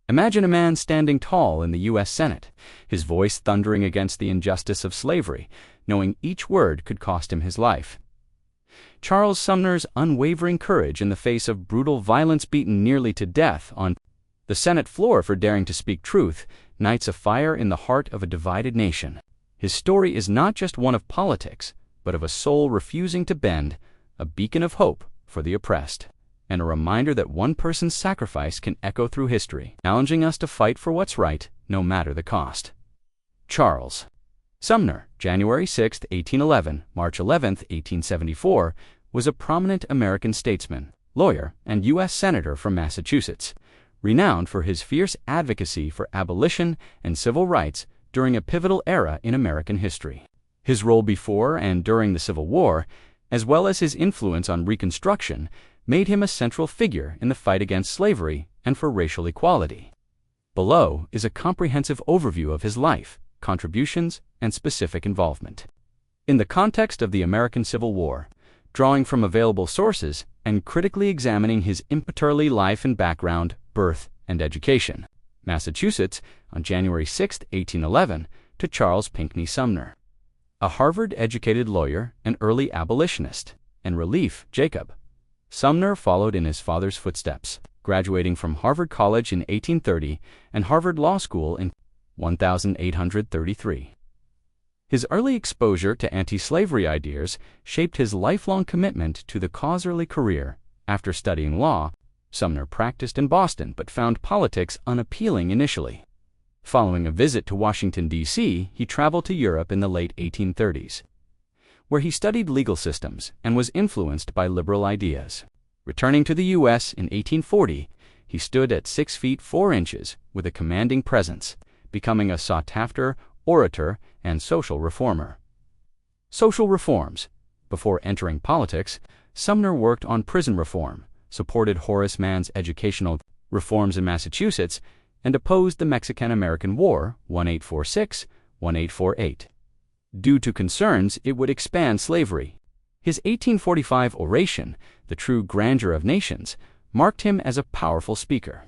Imagine a man standing tall in the U.S. Senate, his voice thundering against the injustice of slavery, knowing each word could cost him his life. Charles Sumner's unwavering courage in the face of brutal violence, beaten nearly to death on the Senate floor for daring to speak truth, lights a fire in the heart of a divided nation. His story is not just one of politics, but of a soul refusing to bend, a beacon of hope for the oppressed, and a reminder that one person's sacrifice can echo through history, challenging us to fight for what's right, no matter the cost. Charles Sumner, January 6, 1811, March 11, 1874, was a prominent American statesman, lawyer, and U.S. Senator from Massachusetts, renowned for his fierce advocacy for abolition and civil rights during a pivotal era in American history. His role before and during the Civil War, as well as his influence on Reconstruction, made him a central figure in the fight against slavery and for racial equality. Below is a comprehensive overview of his life, contributions, and specific involvement. In the context of the American Civil War, drawing from available sources and critically examining his imperturbable life and background, birth, and education. Massachusetts, on January 6, 1811, to Charles Pinckney Sumner. A Harvard-educated lawyer and early abolitionist, and Relief Jacob. Sumner followed in his father's footsteps, graduating from Harvard College in 1830 and Harvard Law School in 1833. His early exposure to anti-slavery ideas shaped his lifelong commitment to the cause. Early career. After studying law, Sumner practiced in Boston but found politics unappealing initially. Following a visit to Washington, D.C., he traveled to Europe in the late 1830s, where he studied legal systems and was influenced by liberal ideas. Returning to the U.S. in 1840, he stood at 6 feet 4 inches with a commanding presence, becoming a sought-after orator and social reformer. Social reforms. Before entering politics, Sumner worked on prison reform, supported Horace Mann's educational reforms in Massachusetts, and opposed the Mexican-American War 1846-1848. Due to concerns it would expand slavery. His 1845 oration, The True Grandeur of Nations, marked him as a powerful speaker,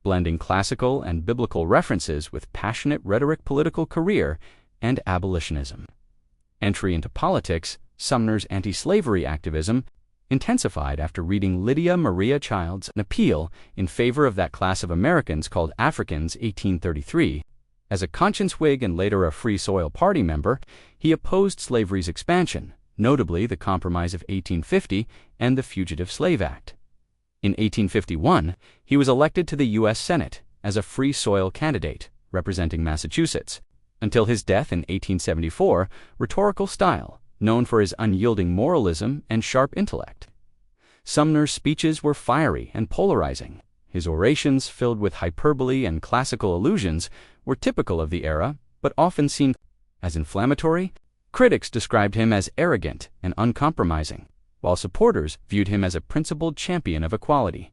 blending classical and biblical references with passionate rhetoric. Political career and abolitionism. Entry into politics. Sumner's anti-slavery activism intensified after reading Lydia Maria Child's An Appeal in Favor of That Class of Americans Called Africans, 1833. As a conscience Whig and later a Free Soil Party member, he opposed slavery's expansion, notably the Compromise of 1850 and the Fugitive Slave Act. In 1851, he was elected to the U.S. Senate as a Free Soil candidate, representing Massachusetts, until his death in 1874. Rhetorical style, known for his unyielding moralism and sharp intellect. Sumner's speeches were fiery and polarizing. His orations, filled with hyperbole and classical allusions, were typical of the era, but often seen as inflammatory. Critics described him as arrogant and uncompromising, while supporters viewed him as a principled champion of equality.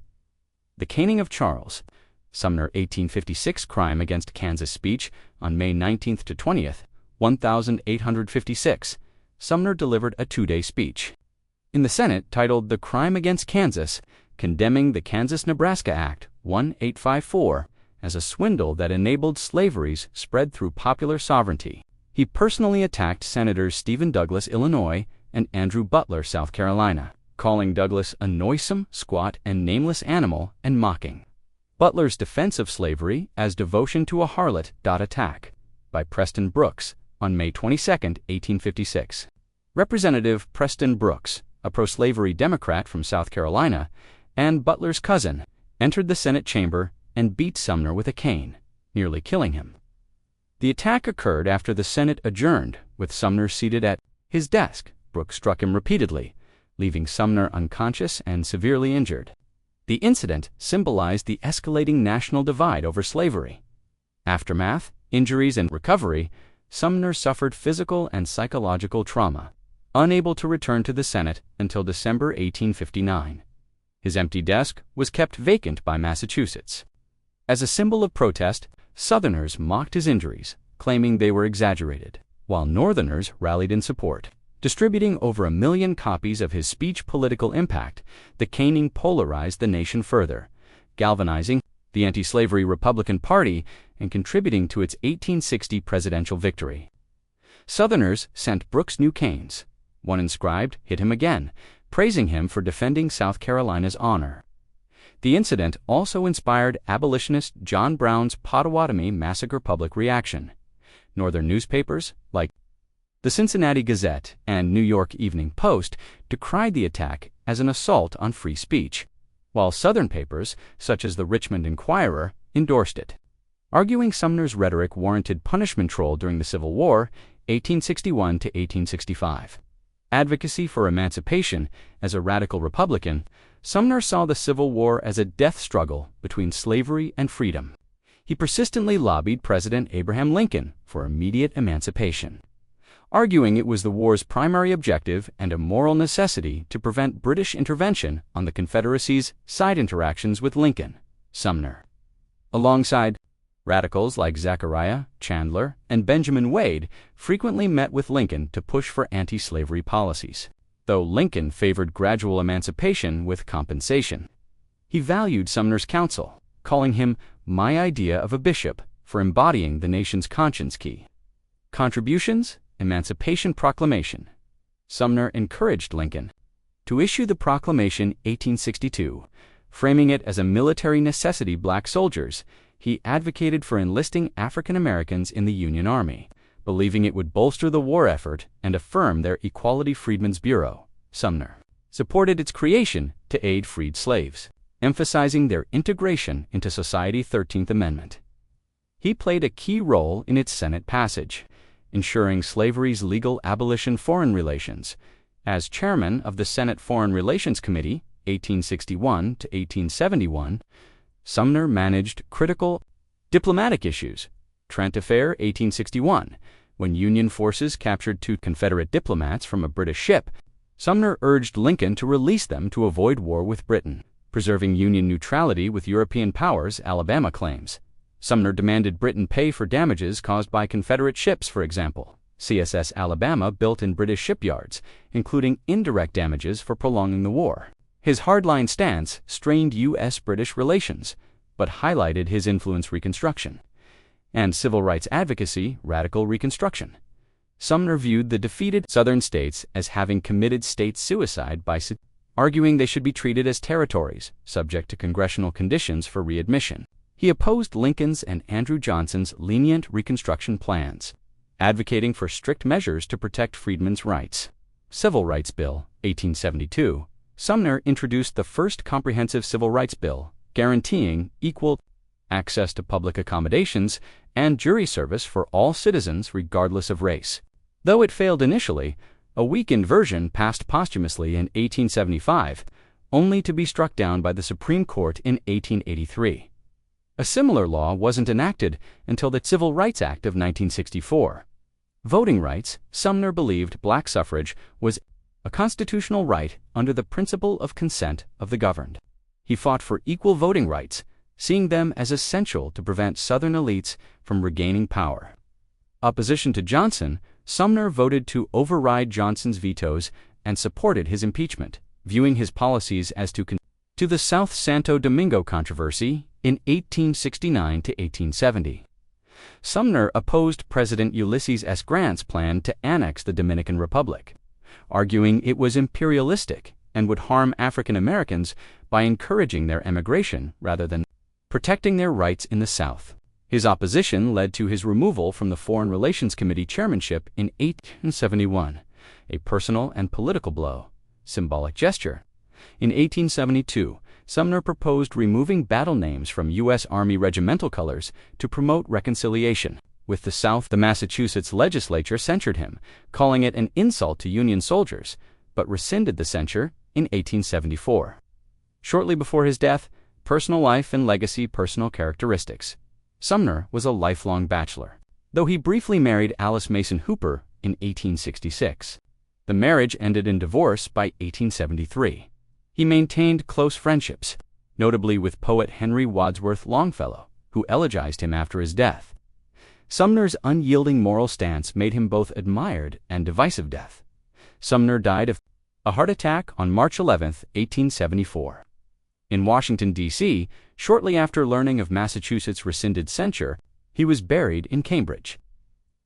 The Caning of Charles Sumner 1856 Crime Against Kansas speech on May 19th to 20th, 1856. Sumner delivered a 2-day speech in the Senate titled The Crime Against Kansas, condemning the Kansas-Nebraska Act 1854 as a swindle that enabled slavery's spread through popular sovereignty. He personally attacked Senators Stephen Douglas, Illinois, and Andrew Butler, South Carolina, calling Douglas a noisome, squat, and nameless animal and mocking Butler's defense of slavery as devotion to a harlot. Attack by Preston Brooks on May 22, 1856. Representative Preston Brooks, a pro-slavery Democrat from South Carolina, and Butler's cousin, entered the Senate chamber and beat Sumner with a cane, nearly killing him. The attack occurred after the Senate adjourned, with Sumner seated at his desk. Brooks struck him repeatedly, leaving Sumner unconscious and severely injured. The incident symbolized the escalating national divide over slavery. Aftermath, injuries, and recovery. Sumner suffered physical and psychological trauma, unable to return to the Senate until December 1859. His empty desk was kept vacant by Massachusetts. As a symbol of protest, Southerners mocked his injuries, claiming they were exaggerated, while Northerners rallied in support. Distributing over 1 million copies of his speech. Political impact. The caning polarized the nation further, galvanizing the anti-slavery Republican Party, and contributing to its 1860 presidential victory. Southerners sent Brooks new canes. One inscribed, "Hit him again," praising him for defending South Carolina's honor. The incident also inspired abolitionist John Brown's Pottawatomie Massacre public reaction. Northern newspapers, like the Cincinnati Gazette and New York Evening Post, decried the attack as an assault on free speech, while Southern papers, such as the Richmond Enquirer, endorsed it. Arguing Sumner's rhetoric warranted punishment control during the Civil War, 1861 to 1865. Advocacy for emancipation. As a radical Republican, Sumner saw the Civil War as a death struggle between slavery and freedom. He persistently lobbied President Abraham Lincoln for immediate emancipation, arguing it was the war's primary objective and a moral necessity to prevent British intervention on the Confederacy's side interactions with Lincoln. Sumner, alongside radicals like Zachariah, Chandler, and Benjamin Wade, frequently met with Lincoln to push for anti-slavery policies, though Lincoln favored gradual emancipation with compensation. He valued Sumner's counsel, calling him "my idea of a bishop" for embodying the nation's conscience key. Contributions. Emancipation Proclamation. Sumner encouraged Lincoln to issue the proclamation 1862, framing it as a military necessity. Black soldiers. He advocated for enlisting African Americans in the Union Army, believing it would bolster the war effort and affirm their Equality Freedmen's Bureau. Sumner supported its creation to aid freed slaves, emphasizing their integration into society. 13th Amendment. He played a key role in its Senate passage, ensuring slavery's legal abolition. Foreign relations. As chairman of the Senate Foreign Relations Committee, 1861 to 1871, Sumner managed critical diplomatic issues. Trent Affair, 1861. When Union forces captured 2 Confederate diplomats from a British ship, Sumner urged Lincoln to release them to avoid war with Britain, preserving Union neutrality with European powers. Alabama claims. Sumner demanded Britain pay for damages caused by Confederate ships. For example, CSS Alabama built in British shipyards, including indirect damages for prolonging the war. His hardline stance strained U.S.-British relations, but highlighted his influence. Reconstruction and civil rights advocacy. Radical Reconstruction. Sumner viewed the defeated Southern states as having committed state suicide by arguing they should be treated as territories, subject to congressional conditions for readmission. He opposed Lincoln's and Andrew Johnson's lenient Reconstruction plans, advocating for strict measures to protect freedmen's rights. Civil Rights Bill, 1872. Sumner introduced the first comprehensive civil rights bill, guaranteeing equal access to public accommodations and jury service for all citizens regardless of race. Though it failed initially, a weakened version passed posthumously in 1875, only to be struck down by the Supreme Court in 1883. A similar law wasn't enacted until the Civil Rights Act of 1964. Voting rights. Sumner believed black suffrage was a constitutional right under the principle of consent of the governed. He fought for equal voting rights, seeing them as essential to prevent Southern elites from regaining power. Opposition to Johnson. Sumner voted to override Johnson's vetoes and supported his impeachment, viewing his policies as to the South Santo Domingo controversy in 1869 to 1870. Sumner opposed President Ulysses S. Grant's plan to annex the Dominican Republic, arguing it was imperialistic and would harm African Americans by encouraging their emigration rather than protecting their rights in the South. His opposition led to his removal from the Foreign Relations Committee chairmanship in 1871, a personal and political blow, symbolic gesture. In 1872, Sumner proposed removing battle names from U.S. Army regimental colors to promote reconciliation with the South. The Massachusetts legislature censured him, calling it an insult to Union soldiers, but rescinded the censure in 1874. Shortly before his death. Personal life and legacy. Personal characteristics. Sumner was a lifelong bachelor, though he briefly married Alice Mason Hooper in 1866. The marriage ended in divorce by 1873. He maintained close friendships, notably with poet Henry Wadsworth Longfellow, who elegized him after his death. Sumner's unyielding moral stance made him both admired and divisive. Death. Sumner died of a heart attack on March 11, 1874. In Washington, D.C., shortly after learning of Massachusetts' rescinded censure, he was buried in Cambridge.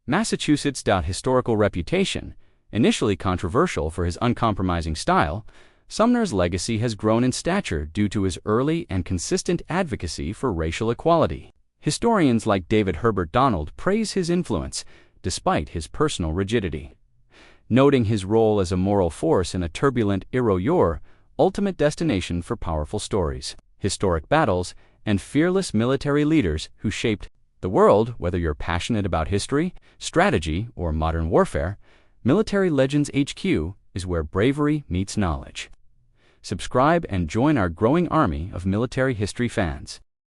Massachusetts' historical reputation, initially controversial for his uncompromising style, Sumner's legacy has grown in stature due to his early and consistent advocacy for racial equality. Historians like David Herbert Donald praise his influence, despite his personal rigidity, noting his role as a moral force in a turbulent ultimate destination for powerful stories, historic battles, and fearless military leaders who shaped the world. Whether you're passionate about history, strategy, or modern warfare, Military Legends HQ is where bravery meets knowledge. Subscribe and join our growing army of military history fans.